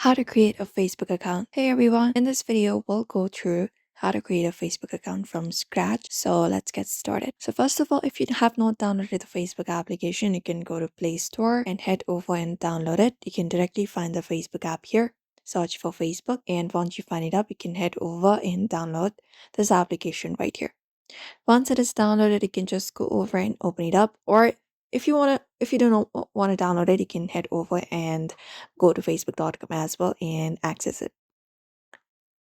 How to create a Facebook account. Hey everyone, in this video we'll go through how to create a Facebook account from scratch. So let's get started. So first of all, if you have not downloaded the Facebook application, you can go to Play Store and head over and download it. You can directly find the Facebook app here. Search for Facebook, and once you find it up, you can head over and download this application right here. Once it is downloaded, you can just go over and open it up, or if you don't want to download it, you can head over and go to facebook.com as well and access it.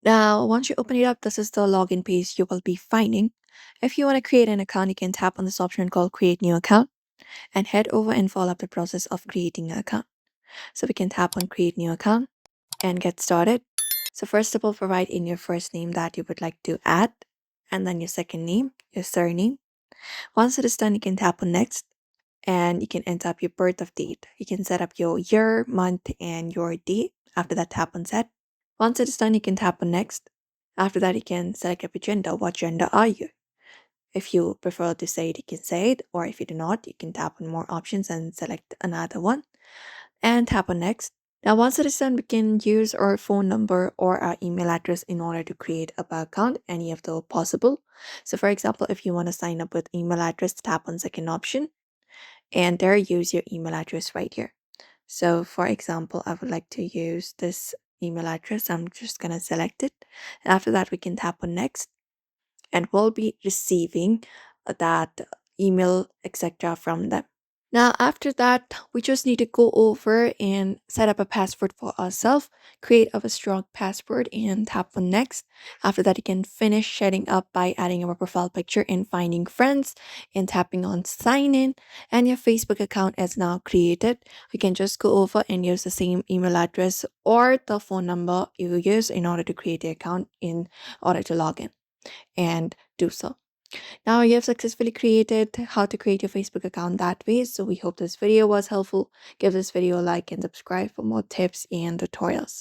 Now, once you open it up, this is the login page you will be finding. If you want to create an account, you can tap on this option called create new account and head over and follow up the process of creating an account. So we can tap on create new account and get started. So first of all, provide in your first name that you would like to add, and then your second name, your surname. Once it is done, you can tap on next and you can enter up your birth of date. You can set up your year, month, and your date. After that, tap on set. Once it is done, you can tap on next. After that, you can select up your gender. What gender are you? If you prefer to say it, you can say it, or if you do not, you can tap on more options and select another one and tap on next. Now, once it is done, we can use our phone number or our email address in order to create a bank account, any of those possible. So for example, if you want to sign up with email address, tap on second option and there use your email address right here. So for example, I would like to use this email address. I'm just gonna select it. And after that, we can tap on next and we'll be receiving that email, etc. from them. Now, after that, we just need to go over and set up a password for ourselves, create a strong password, and tap on next. After that, you can finish setting up by adding your profile picture and finding friends and tapping on sign in. And your Facebook account is now created. You can just go over and use the same email address or the phone number you use in order to create the account in order to log in and do so. Now you have successfully created how to create your Facebook account that way. So we hope this video was helpful. Give this video a like and subscribe for more tips and tutorials.